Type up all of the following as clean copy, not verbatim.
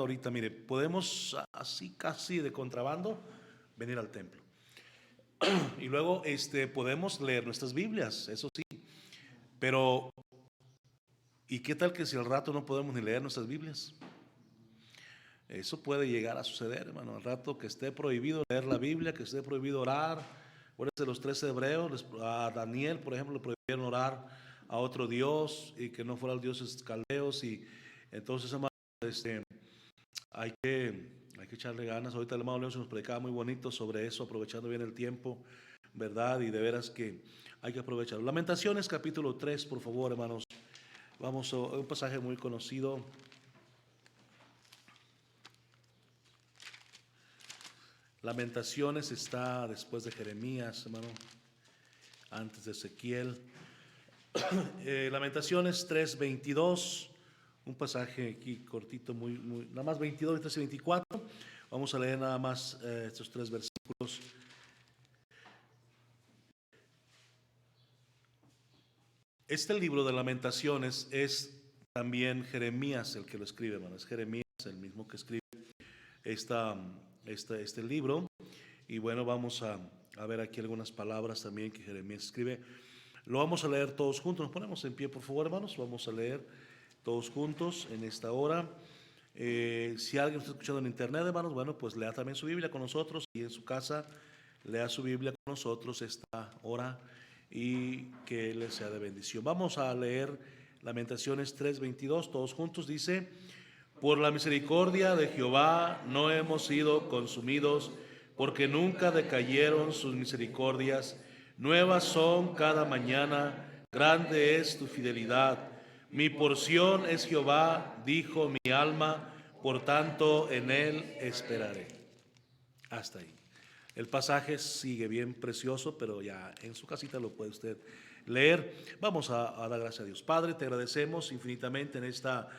ahorita, mire, podemos así casi de contrabando venir al templo. Y luego podemos leer nuestras Biblias, eso sí. Pero, ¿y qué tal que si al rato no podemos ni leer nuestras Biblias? Eso puede llegar a suceder, hermano. Al rato que esté prohibido leer la Biblia, que esté prohibido orar. Acuérdense, los 13 hebreos, a Daniel, por ejemplo, le prohibieron orar a otro Dios y que no fuera el dios caldeos. Y entonces, hermano, hay que echarle ganas. Ahorita el hermano León se nos predicaba muy bonito sobre eso, aprovechando bien el tiempo, ¿verdad? Y de veras que hay que aprovechar. Lamentaciones capítulo 3, por favor, hermanos. Vamos a un pasaje muy conocido. Lamentaciones está después de Jeremías, hermano, antes de Ezequiel. Lamentaciones 3:22, un pasaje aquí cortito, nada más 22, 23 y 24. Vamos a leer nada más estos tres versículos. Este libro de Lamentaciones es también Jeremías el que lo escribe, hermano. Es Jeremías el mismo que escribe este libro. Y bueno, vamos a ver aquí algunas palabras también que Jeremías escribe. Lo vamos a leer todos juntos. Nos ponemos en pie, por favor, hermanos. Vamos a leer todos juntos en esta hora. Si alguien está escuchando en internet, hermanos, bueno, pues lea también su Biblia con nosotros. Y en su casa, lea su Biblia con nosotros esta hora y que les sea de bendición. Vamos a leer Lamentaciones 3:22, todos juntos. Dice: por la misericordia de Jehová no hemos sido consumidos, porque nunca decayeron sus misericordias. Nuevas son cada mañana, grande es tu fidelidad. Mi porción es Jehová, dijo mi alma, por tanto en él esperaré. Hasta ahí. El pasaje sigue bien precioso, pero ya en su casita lo puede usted leer. Vamos a dar gracias a Dios. Padre, te agradecemos infinitamente en esta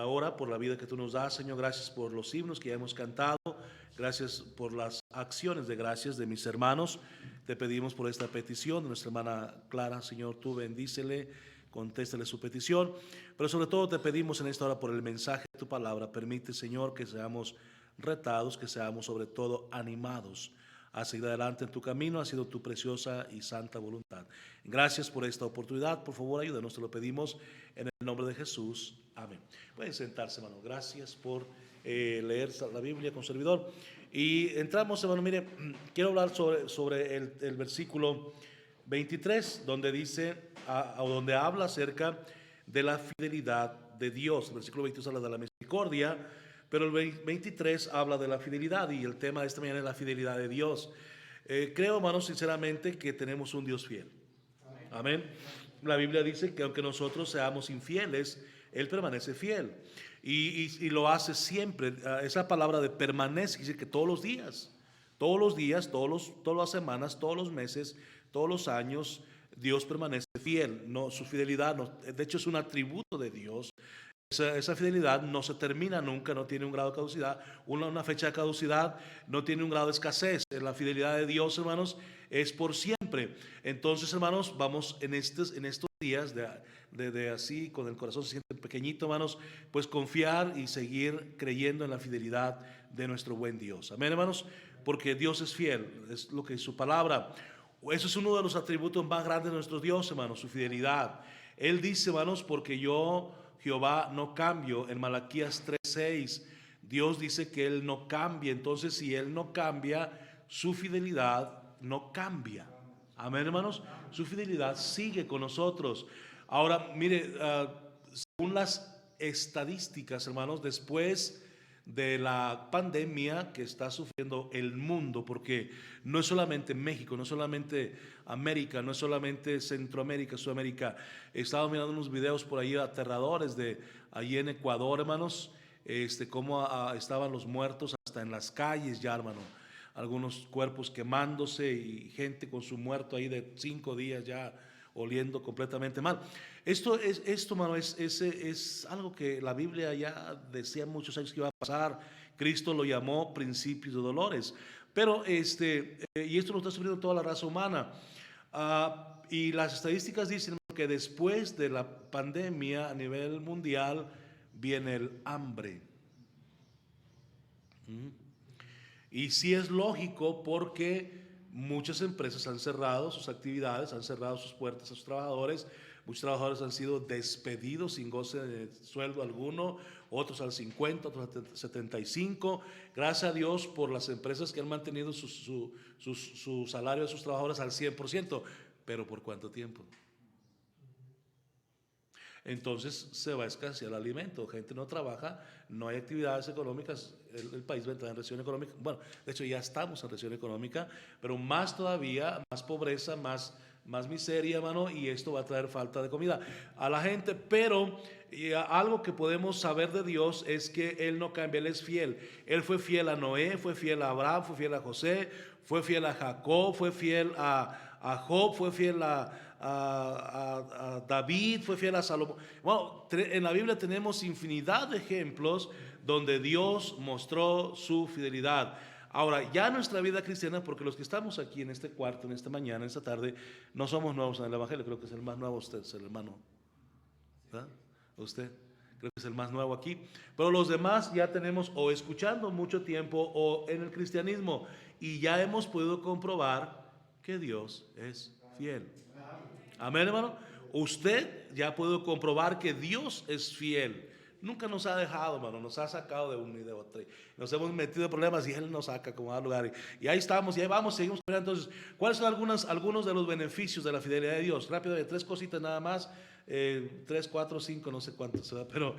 hora por la vida que tú nos das, Señor. Gracias por los himnos que ya hemos cantado. Gracias por las acciones de gracias de mis hermanos. Te pedimos por esta petición de nuestra hermana Clara, Señor, tú bendícele, contéstale su petición. Pero sobre todo te pedimos en esta hora por el mensaje de tu palabra. Permite, Señor, que seamos retados, que seamos sobre todo animados a seguir adelante en tu camino. Ha sido tu preciosa y santa voluntad. Gracias por esta oportunidad. Por favor, ayúdanos, te lo pedimos en el nombre de Jesús. Amén. Pueden sentarse, hermano. Gracias por leer la Biblia con servidor. Y entramos, hermano, mire, quiero hablar sobre el versículo 23, donde dice, o donde habla acerca de la fidelidad de Dios. El versículo 22 habla de la misericordia, pero el 23 habla de la fidelidad, y el tema de esta mañana es la fidelidad de Dios. Creo, hermanos, sinceramente que tenemos un Dios fiel. Amén. La Biblia dice que aunque nosotros seamos infieles, Él permanece fiel. Y lo hace siempre. Esa palabra de permanece dice que todos los días, todas las semanas, todos los meses, todos los años, Dios permanece fiel. No, su fidelidad, no, de hecho, es un atributo de Dios. Esa fidelidad no se termina nunca, no tiene un grado de caducidad, una fecha de caducidad, no tiene un grado de escasez. La fidelidad de Dios, hermanos, es por siempre. Entonces, hermanos, vamos en estos días de así, con el corazón se siente pequeñito, hermanos, pues confiar y seguir creyendo en la fidelidad de nuestro buen Dios. Amén, hermanos, porque Dios es fiel, es lo que es su palabra. Eso es uno de los atributos más grandes de nuestro Dios, hermanos, su fidelidad. Él dice, hermanos, porque yo, Jehová, no cambio. En Malaquías 3:6, Dios dice que Él no cambia. Entonces, si Él no cambia, su fidelidad no cambia. Amén, hermanos. Su fidelidad sigue con nosotros. Ahora, mire, según las estadísticas, hermanos, después de la pandemia que está sufriendo el mundo, porque no es solamente México, no es solamente América, no es solamente Centroamérica, Sudamérica. Estaba mirando unos videos por ahí aterradores de allí en Ecuador, hermanos, cómo estaban los muertos hasta en las calles ya, hermano. Algunos cuerpos quemándose y gente con su muerto ahí de 5 días ya oliendo completamente mal. Esto, hermano, es algo que la Biblia ya decía muchos años que iba a pasar. Cristo lo llamó principios de dolores. Pero y esto lo está sufriendo toda la raza humana. Y las estadísticas dicen que después de la pandemia a nivel mundial viene el hambre. Y sí es lógico porque muchas empresas han cerrado sus actividades, han cerrado sus puertas a sus trabajadores. Muchos trabajadores han sido despedidos sin goce de sueldo alguno, otros al 50, otros al 75. Gracias a Dios por las empresas que han mantenido su salario de sus trabajadores al 100%, pero ¿por cuánto tiempo? Entonces se va a escasear el alimento, gente no trabaja, no hay actividades económicas, el país va a entrar en recesión económica. Bueno, de hecho ya estamos en recesión económica, pero más todavía, más pobreza, más miseria, hermano, y esto va a traer falta de comida a la gente. Pero algo que podemos saber de Dios es que Él no cambia, Él es fiel. Él fue fiel a Noé, fue fiel a Abraham, fue fiel a José, fue fiel a Jacob, fue fiel a Job, fue fiel a David, fue fiel a Salomón. Bueno, en la Biblia tenemos infinidad de ejemplos donde Dios mostró su fidelidad. Ahora, ya nuestra vida cristiana, porque los que estamos aquí en este cuarto, en esta mañana, en esta tarde, no somos nuevos en el Evangelio. Creo que es el más nuevo usted, es el hermano, ¿verdad? Usted creo que es el más nuevo aquí, pero los demás ya tenemos o escuchando mucho tiempo o en el cristianismo, y ya hemos podido comprobar que Dios es fiel. Amén, hermano. Usted ya ha podido comprobar que Dios es fiel. Nunca nos ha dejado, hermano. Nos ha sacado de uno y de otro. Nos hemos metido en problemas y Él nos saca como a lugar. Y ahí estamos, y ahí vamos, seguimos. Entonces, ¿cuáles son algunos de los beneficios de la fidelidad de Dios? Rápido, de 3 cositas nada más. 3, 4, 5, no sé cuántos, ¿verdad? Pero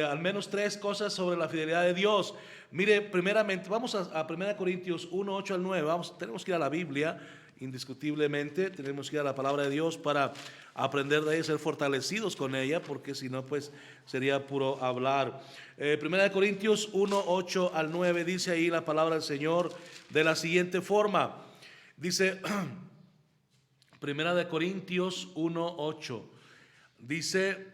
al menos 3 cosas sobre la fidelidad de Dios. Mire, primeramente, vamos a 1 Corintios 1, 8 al 9. Tenemos que ir a la Biblia. Indiscutiblemente tenemos que ir a la palabra de Dios para aprender de ella, ser fortalecidos con ella, porque si no, pues sería puro hablar. 1 Corintios 1, 8 al 9 dice ahí la palabra del Señor de la siguiente forma. Dice 1 Corintios 1, 8. Dice,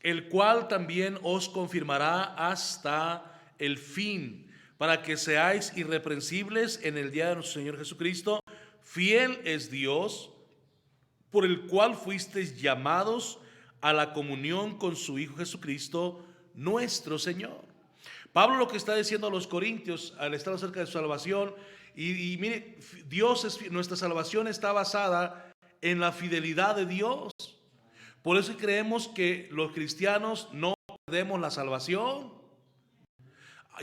el cual también os confirmará hasta el fin, para que seáis irreprensibles en el día de nuestro Señor Jesucristo. Fiel es Dios, por el cual fuisteis llamados a la comunión con su Hijo Jesucristo, nuestro Señor. Pablo lo que está diciendo a los corintios al estar acerca de su salvación, y mire, nuestra salvación está basada en la fidelidad de Dios. Por eso creemos que los cristianos no perdemos la salvación.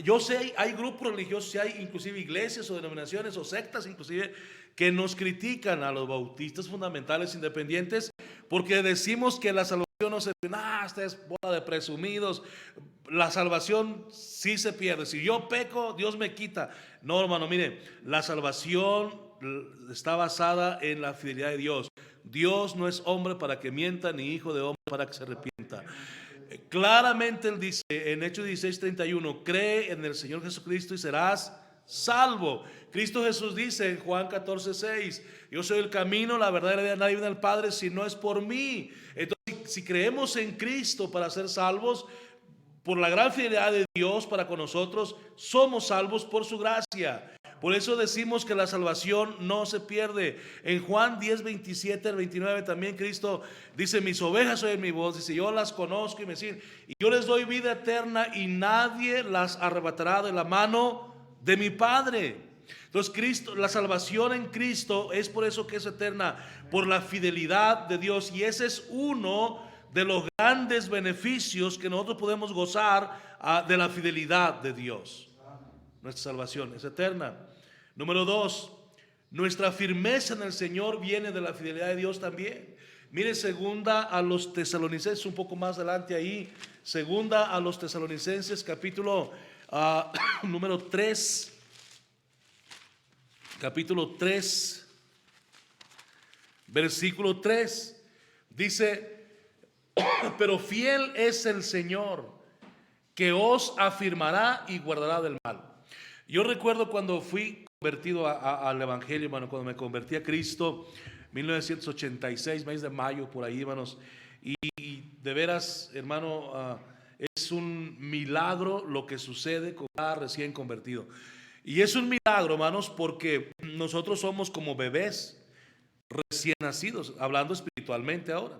Yo sé, hay grupos religiosos, hay inclusive iglesias o denominaciones o sectas inclusive que nos critican a los bautistas fundamentales independientes porque decimos que la salvación no se pierde. Esta es bola de presumidos. La salvación sí se pierde. Si yo peco, Dios me quita. No, hermano, mire, la salvación está basada en la fidelidad de Dios. Dios no es hombre para que mienta, ni hijo de hombre para que se arrepienta. Claramente Él dice en Hechos 16:31, cree en el Señor Jesucristo y serás salvo. Cristo Jesús dice en Juan 14:6, yo soy el camino, la verdad y la vida, nadie viene al Padre si no es por mí. Entonces, si creemos en Cristo para ser salvos, por la gran fidelidad de Dios para con nosotros, somos salvos por su gracia. Por eso decimos que la salvación no se pierde. En Juan 10:27 al 29 también Cristo dice, mis ovejas oyen mi voz, dice, yo las conozco y me siguen, y yo les doy vida eterna y nadie las arrebatará de la mano de mi Padre. Entonces Cristo, la salvación en Cristo es por eso que es eterna, por la fidelidad de Dios, y ese es uno de los grandes beneficios que nosotros podemos gozar de la fidelidad de Dios. Nuestra salvación es eterna. Número 2, nuestra firmeza en el Señor viene de la fidelidad de Dios también. Mire, segunda a los Tesalonicenses, un poco más adelante ahí, segunda a los Tesalonicenses, capítulo número 3, capítulo 3, versículo 3, dice, pero fiel es el Señor, que os afirmará y guardará del mal. Yo recuerdo cuando fui convertido al Evangelio, hermano, cuando me convertí a Cristo, 1986, mes de mayo, por ahí, hermanos, y de veras, hermano, es un milagro lo que sucede con cada recién convertido. Y es un milagro, hermanos, porque nosotros somos como bebés recién nacidos, hablando espiritualmente ahora.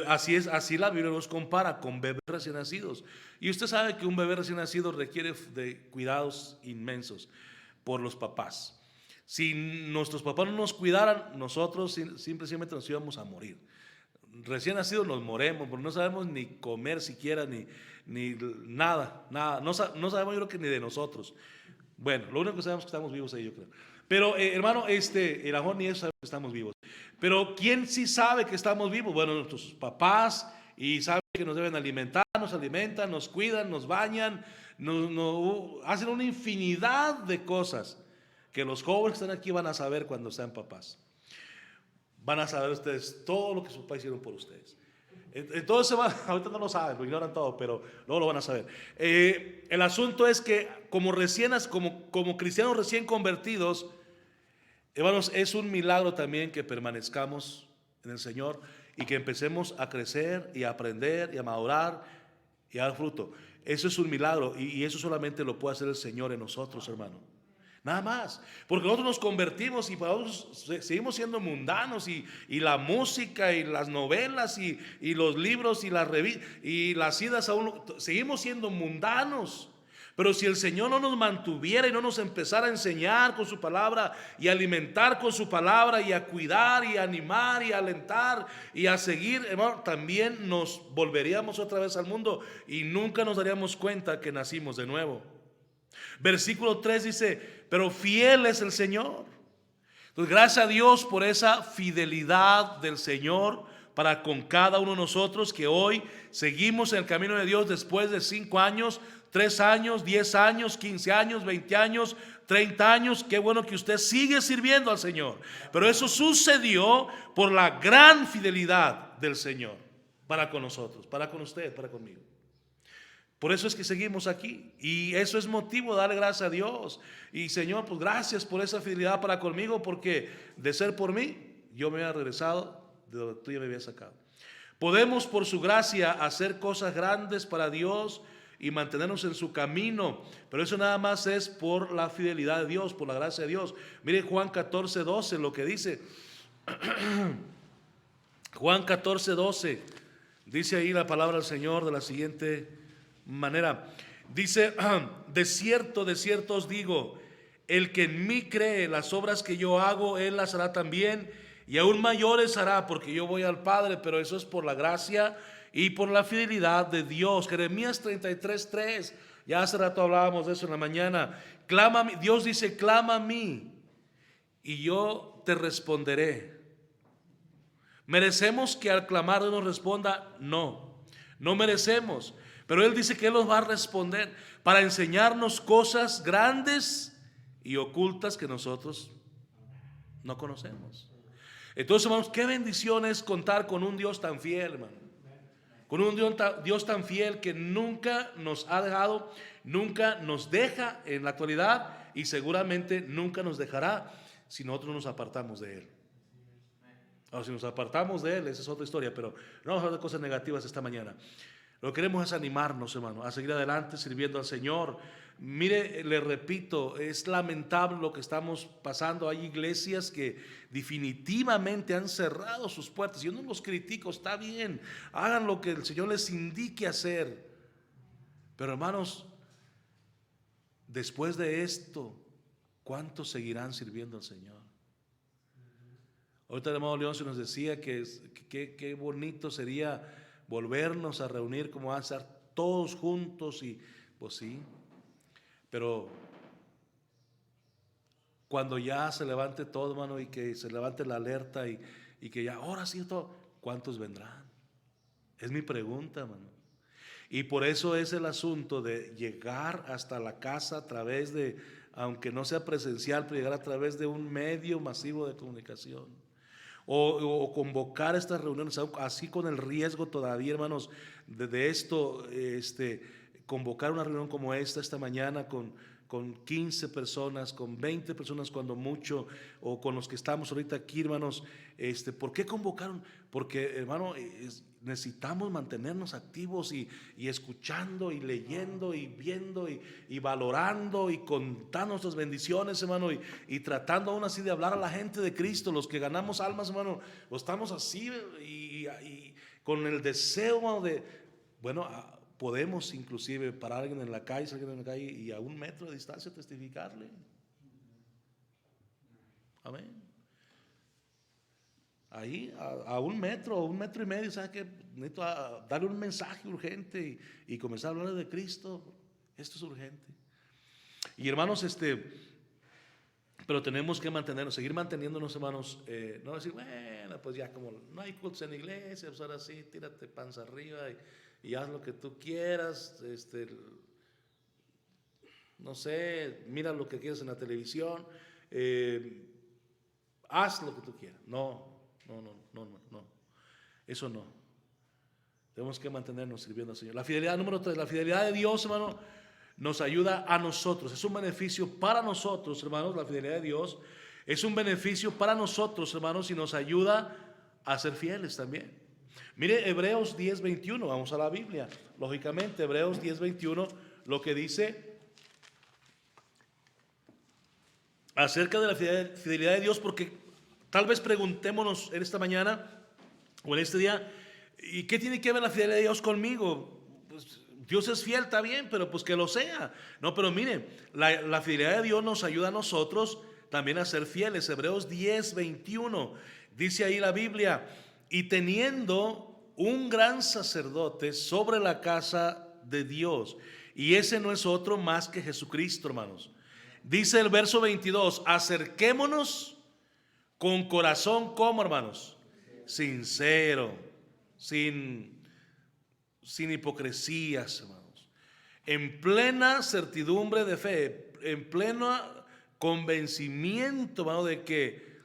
Así es, así la Biblia nos compara con bebés recién nacidos. Y usted sabe que un bebé recién nacido requiere de cuidados inmensos por los papás. Si nuestros papás no nos cuidaran, nosotros simplemente nos íbamos a morir. Recién nacidos nos moremos, porque no sabemos ni comer siquiera, ni nada. No sabemos, yo creo que ni de nosotros. Bueno, lo único que sabemos es que estamos vivos ahí, yo creo. Pero hermano, el amor ni eso sabe que estamos vivos. Pero ¿quién sí sabe que estamos vivos? Bueno, nuestros papás, y saben que nos deben alimentar, nos alimentan, nos cuidan, nos bañan, hacen una infinidad de cosas que los jóvenes que están aquí van a saber cuando sean papás. Van a saber ustedes todo lo que sus papás hicieron por ustedes. Entonces, ahorita no lo saben, lo ignoran todo, pero luego lo van a saber. El asunto es que como cristianos recién convertidos, hermanos, es un milagro también que permanezcamos en el Señor y que empecemos a crecer y a aprender y a madurar y a dar fruto. Eso es un milagro y eso solamente lo puede hacer el Señor en nosotros, hermano. Nada más, porque nosotros nos convertimos y para nosotros seguimos siendo mundanos y la música y las novelas y los libros y las revistas y las idas seguimos siendo mundanos. Pero si el Señor no nos mantuviera y no nos empezara a enseñar con su palabra y alimentar con su palabra y a cuidar y a animar y a alentar y a seguir, hermano, también nos volveríamos otra vez al mundo y nunca nos daríamos cuenta que nacimos de nuevo. Versículo 3 dice, pero fiel es el Señor. Entonces, gracias a Dios por esa fidelidad del Señor para con cada uno de nosotros que hoy seguimos en el camino de Dios después de 5 años, 3 años, 10 años, 15 años, 20 años, 30 años. Qué bueno que usted sigue sirviendo al Señor. Pero eso sucedió por la gran fidelidad del Señor para con nosotros, para con usted, para conmigo. Por eso es que seguimos aquí y eso es motivo de darle gracias a Dios. Y Señor, pues gracias por esa fidelidad para conmigo, porque de ser por mí, yo me había regresado de donde tú ya me habías sacado. Podemos por su gracia hacer cosas grandes para Dios y mantenernos en su camino, pero eso nada más es por la fidelidad de Dios, por la gracia de Dios. Mire Juan 14:12 lo que dice. Juan 14:12 dice ahí la palabra del Señor de la siguiente manera. Dice, de cierto os digo, el que en mí cree, las obras que yo hago, él las hará también, y aún mayores hará, porque yo voy al Padre. Pero eso es por la gracia y por la fidelidad de Dios. Jeremías 33:3, ya hace rato hablábamos de eso en la mañana. Clama a mí, Dios dice, clama a mí y yo te responderé. ¿Merecemos que al clamar Dios nos responda? No merecemos. Pero Él dice que Él nos va a responder para enseñarnos cosas grandes y ocultas que nosotros no conocemos. Entonces, hermanos, qué bendición es contar con un Dios tan fiel, hermano. Con un Dios tan fiel que nunca nos ha dejado, nunca nos deja en la actualidad y seguramente nunca nos dejará si nosotros nos apartamos de Él. Ahora, si nos apartamos de Él, esa es otra historia, pero no vamos a hablar de cosas negativas esta mañana. Lo que queremos es animarnos, hermano, a seguir adelante sirviendo al Señor. Mire, le repito, es lamentable lo que estamos pasando. Hay iglesias que definitivamente han cerrado sus puertas. Yo no los critico, está bien, hagan lo que el Señor les indique hacer. Pero hermanos, después de esto, ¿cuántos seguirán sirviendo al Señor? Ahorita el hermano León se nos decía que qué bonito sería volvernos a reunir como van a estar todos juntos, y pues sí, pero cuando ya se levante todo, hermano, y que se levante la alerta y que ya, ahora sí, todo, ¿cuántos vendrán? Es mi pregunta, hermano. Y por eso es el asunto de llegar hasta la casa a través de, aunque no sea presencial, pero llegar a través de un medio masivo de comunicación. O convocar estas reuniones, así con el riesgo todavía, hermanos, de esto, convocar una reunión como esta mañana con 15 personas, con 20 personas cuando mucho, o con los que estamos ahorita aquí, hermanos. ¿Por qué convocaron? Porque, hermano, necesitamos mantenernos activos y escuchando y leyendo y viendo y valorando y contando nuestras bendiciones, hermano, y tratando aún así de hablar a la gente de Cristo. Los que ganamos almas, hermano, lo estamos así con el deseo, hermano, podemos inclusive parar a alguien en la calle, salir en la calle y a 1 metro de distancia testificarle. Amén. Ahí a 1 metro, 1,5 metros, ¿sabes qué? Necesito darle un mensaje urgente y comenzar a hablar de Cristo. Esto es urgente. Y hermanos, pero tenemos que mantenernos, seguir manteniéndonos, hermanos. No decir, bueno, pues ya como no hay cultos en la iglesia, pues ahora sí, tírate panza arriba y haz lo que tú quieras. No sé, mira lo que quieras en la televisión. Haz lo que tú quieras. No. Eso no. Tenemos que mantenernos sirviendo al Señor. La fidelidad número 3, la fidelidad de Dios, hermano, nos ayuda a nosotros. Es un beneficio para nosotros, hermanos. La fidelidad de Dios es un beneficio para nosotros, hermanos, y nos ayuda a ser fieles también. Mire Hebreos 10:21, vamos a la Biblia. Lógicamente, Hebreos 10:21, lo que dice acerca de la fidelidad de Dios, porque tal vez preguntémonos en esta mañana o en este día, ¿y qué tiene que ver la fidelidad de Dios conmigo? Pues Dios es fiel, está bien, pero pues que lo sea. No, pero mire, la fidelidad de Dios nos ayuda a nosotros también a ser fieles. Hebreos 10:21, dice ahí la Biblia, y teniendo un gran sacerdote sobre la casa de Dios, y ese no es otro más que Jesucristo, hermanos. Dice el verso 22, acerquémonos con corazón, ¿cómo, hermanos? Sincero, sin hipocresías, hermanos. En plena certidumbre de fe, en pleno convencimiento, hermano, de que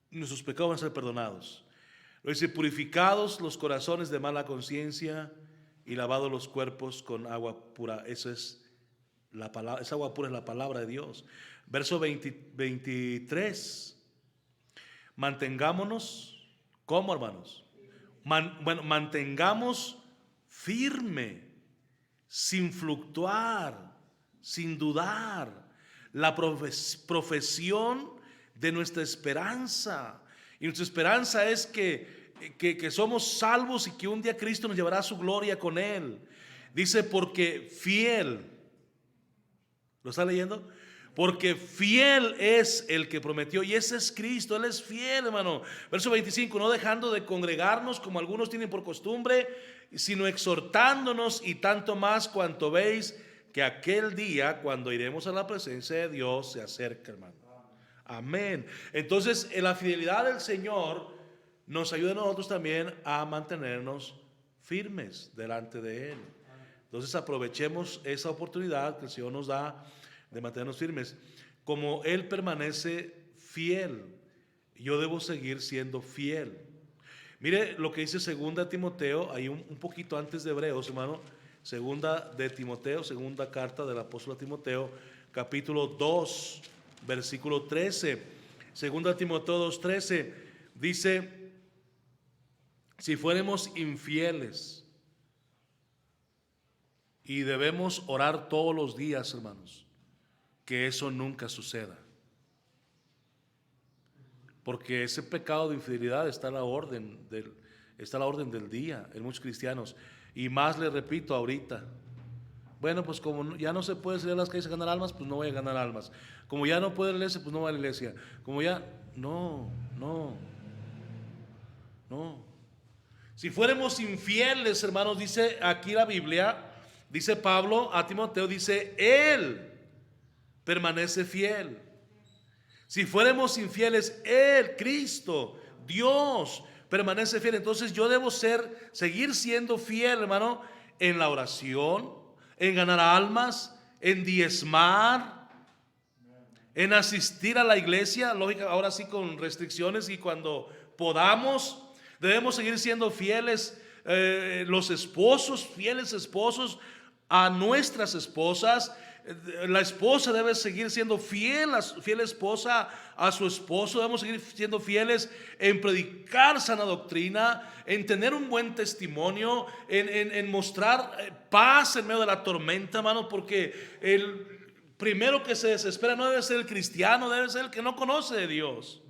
nuestros pecados van a ser perdonados. Lo dice, purificados los corazones de mala conciencia y lavados los cuerpos con agua pura. Eso es la palabra, esa agua pura es la palabra de Dios. Verso 23. Mantengámonos, ¿cómo, hermanos? Mantengamos firme, sin fluctuar, sin dudar, la profesión de nuestra esperanza. Y nuestra esperanza es que somos salvos y que un día Cristo nos llevará a su gloria con Él. Dice, porque fiel, ¿lo está leyendo? Porque fiel es el que prometió, y ese es Cristo, Él es fiel, hermano. Verso 25, no dejando de congregarnos como algunos tienen por costumbre, sino exhortándonos, y tanto más cuanto veis que aquel día, cuando iremos a la presencia de Dios, se acerca, hermano. Amén. Entonces, en la fidelidad del Señor nos ayuda a nosotros también a mantenernos firmes delante de Él. Entonces, aprovechemos esa oportunidad que el Señor nos da de mantenernos firmes. Como Él permanece fiel, yo debo seguir siendo fiel. Mire lo que dice 2 Timoteo, ahí un poquito antes de Hebreos, hermano. 2 de Timoteo, segunda carta del apóstol a Timoteo, capítulo 2, versículo 13. 2 Timoteo 2:13 dice, si fuéramos infieles, y debemos orar todos los días, hermanos, que eso nunca suceda, porque ese pecado de infidelidad está a la orden del día en muchos cristianos, y más le repito ahorita. Bueno, pues como ya no se puede salir a las calles a ganar almas, pues no voy a ganar almas. Como ya no puedo ir a la iglesia, pues no voy a la iglesia. Como ya, no. Si fuéramos infieles, hermanos, dice aquí la Biblia, dice Pablo a Timoteo, dice, Él permanece fiel. Si fuéramos infieles, Él, Cristo, Dios, permanece fiel. Entonces yo debo seguir siendo fiel, hermano, en la oración, en ganar almas, en diezmar, en asistir a la iglesia, lógica, ahora sí con restricciones, y cuando podamos, debemos seguir siendo fieles, los esposos, fieles esposos a nuestras esposas. La esposa debe seguir siendo fiel esposa a su esposo. Debemos seguir siendo fieles en predicar sana doctrina, en tener un buen testimonio, en mostrar paz en medio de la tormenta, hermano, porque el primero que se desespera no debe ser el cristiano, debe ser el que no conoce de Dios.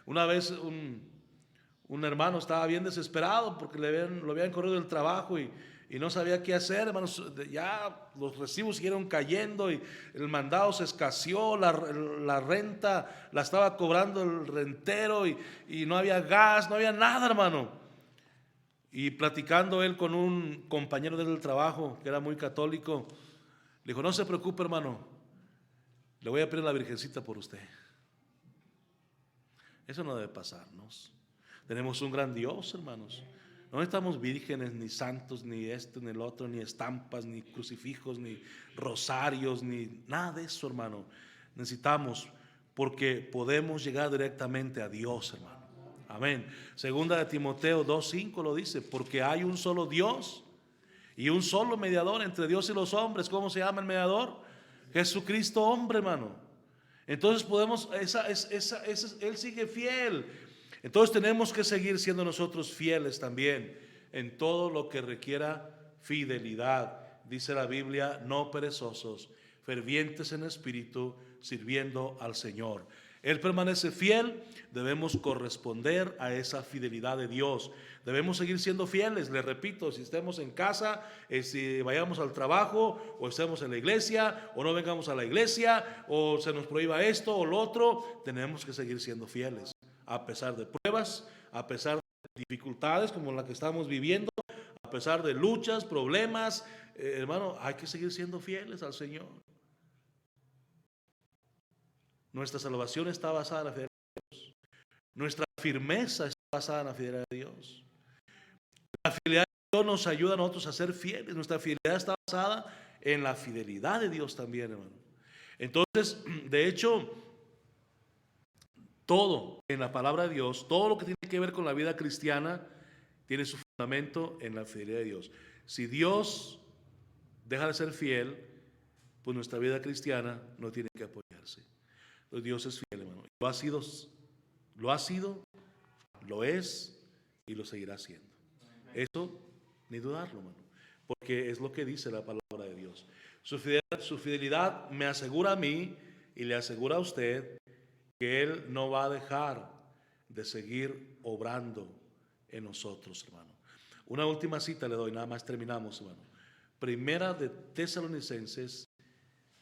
Una vez Un hermano estaba bien desesperado porque lo habían corrido del trabajo y no sabía qué hacer, hermanos. Ya los recibos siguieron cayendo y el mandado se escaseó, la renta la estaba cobrando el rentero y no había gas, no había nada, hermano. Y platicando él con un compañero del trabajo que era muy católico, le dijo: no se preocupe, hermano, le voy a pedir a la Virgencita por usted. Eso no debe pasarnos. Tenemos un gran Dios, hermanos. No necesitamos vírgenes, ni santos, ni esto, ni el otro, ni estampas, ni crucifijos, ni rosarios, ni nada de eso, hermano. Necesitamos, porque podemos llegar directamente a Dios, hermano. Amén. Segunda de Timoteo 2:5 lo dice: porque hay un solo Dios y un solo mediador entre Dios y los hombres. ¿Cómo se llama el mediador? Jesucristo hombre, hermano. Entonces podemos, Él sigue fiel. Entonces tenemos que seguir siendo nosotros fieles también en todo lo que requiera fidelidad. Dice la Biblia: no perezosos, fervientes en espíritu, sirviendo al Señor. Él permanece fiel, debemos corresponder a esa fidelidad de Dios. Debemos seguir siendo fieles, les repito, si estemos en casa, si vayamos al trabajo, o estemos en la iglesia, o no vengamos a la iglesia, o se nos prohíba esto o lo otro, tenemos que seguir siendo fieles. A pesar de pruebas, a pesar de dificultades como la que estamos viviendo, a pesar de luchas, problemas, hermano, hay que seguir siendo fieles al Señor. Nuestra salvación está basada en la fidelidad de Dios. Nuestra firmeza está basada en la fidelidad de Dios. La fidelidad de Dios nos ayuda a nosotros a ser fieles. Nuestra fidelidad está basada en la fidelidad de Dios también, hermano. Entonces, de hecho, todo en la palabra de Dios, todo lo que tiene que ver con la vida cristiana, tiene su fundamento en la fidelidad de Dios. Si Dios deja de ser fiel, pues nuestra vida cristiana no tiene que apoyarse. Entonces Dios es fiel, hermano. Lo ha sido, lo es y lo seguirá siendo. Eso ni dudarlo, hermano, porque es lo que dice la palabra de Dios. Su fidelidad me asegura a mí y le asegura a usted que Él no va a dejar de seguir obrando en nosotros, hermano. Una última cita le doy, nada más terminamos, hermano. Primera de Tesalonicenses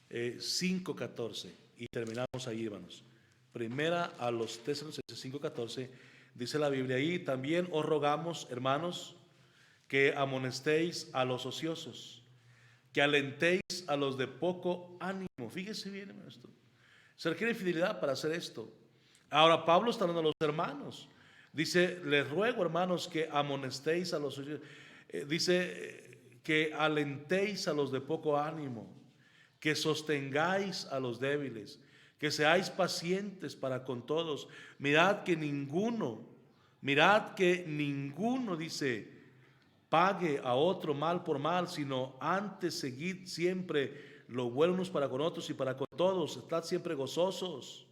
5:14, y terminamos ahí, hermanos. Primera a los Tesalonicenses 5:14, dice la Biblia: y también os rogamos, hermanos, que amonestéis a los ociosos, que alentéis a los de poco ánimo. Fíjese bien, hermano, esto. Se requiere fidelidad para hacer esto. Ahora Pablo está hablando a los hermanos. Dice: les ruego, hermanos, que amonestéis a los ociosos. Dice que alentéis a los de poco ánimo, que sostengáis a los débiles, que seáis pacientes para con todos. Mirad que ninguno, dice, pague a otro mal por mal, sino antes seguid siempre lo bueno unos para con otros y para con todos. Estad siempre gozosos,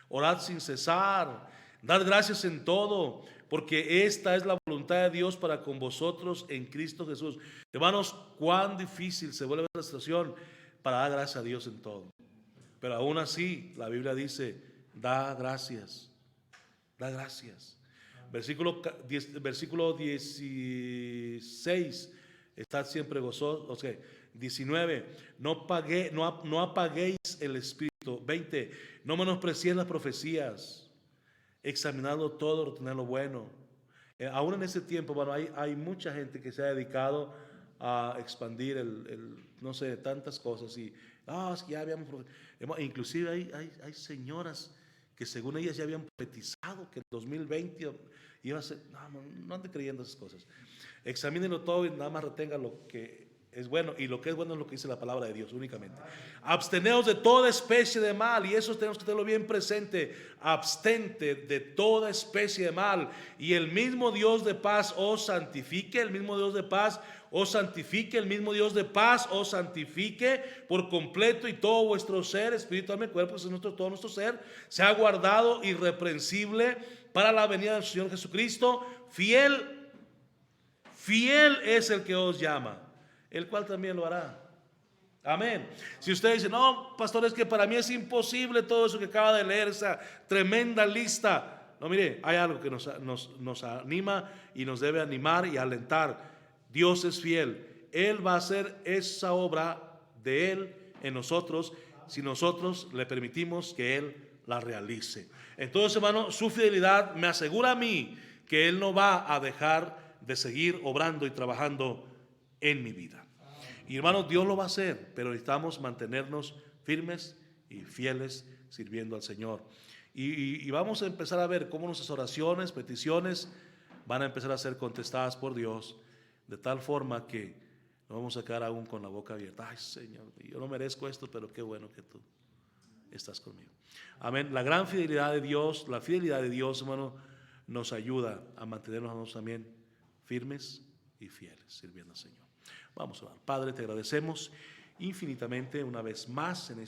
orad sin cesar, dad gracias en todo, porque esta es la voluntad de Dios para con vosotros en Cristo Jesús. Hermanos, cuán difícil se vuelve la situación para dar gracias a Dios en todo. Pero aún así, la Biblia dice: da gracias, da gracias. Versículo 16, estad siempre gozosos. O sea, 19, no apaguéis el espíritu. 20, no menospreciéis las profecías, examinadlo todo, retened lo bueno. Aún en ese tiempo, bueno, hay mucha gente que se ha dedicado a expandir no sé, tantas cosas, y es que ya habíamos, inclusive hay señoras que según ellas ya habían profetizado que en 2020 iba a ser. No ande creyendo esas cosas. Examínenlo todo y nada más retenga lo que es bueno, y lo que es bueno es lo que dice la palabra de Dios únicamente. Absteneos de toda especie de mal, y eso tenemos que tenerlo bien presente. Abstente de toda especie de mal, y el mismo Dios de paz os santifique, el mismo Dios de paz os santifique, el mismo Dios de paz os santifique por completo, y todo vuestro ser, espíritu, alma y cuerpo, todo nuestro ser, sea guardado irreprensible para la venida del Señor Jesucristo. Fiel es el que os llama, el cual también lo hará. Amén. Si usted dice: no, pastor, es que para mí es imposible todo eso que acaba de leer, esa tremenda lista, No, mire, hay algo que nos anima y nos debe animar y alentar. Dios es fiel. Él va a hacer esa obra de Él en nosotros si nosotros le permitimos que Él la realice. Entonces, hermano, su fidelidad me asegura a mí que Él no va a dejar de seguir obrando y trabajando en mi vida. Y hermano, Dios lo va a hacer, pero necesitamos mantenernos firmes y fieles sirviendo al Señor. Y vamos a empezar a ver cómo nuestras oraciones, peticiones van a empezar a ser contestadas por Dios, de tal forma que no vamos a quedar aún con la boca abierta. Ay, Señor, yo no merezco esto, pero qué bueno que tú estás conmigo. Amén. La gran fidelidad de Dios, la fidelidad de Dios, hermano, nos ayuda a mantenernos nosotros también firmes y fieles, sirviendo al Señor. Vamos a orar. Padre, te agradecemos infinitamente una vez más en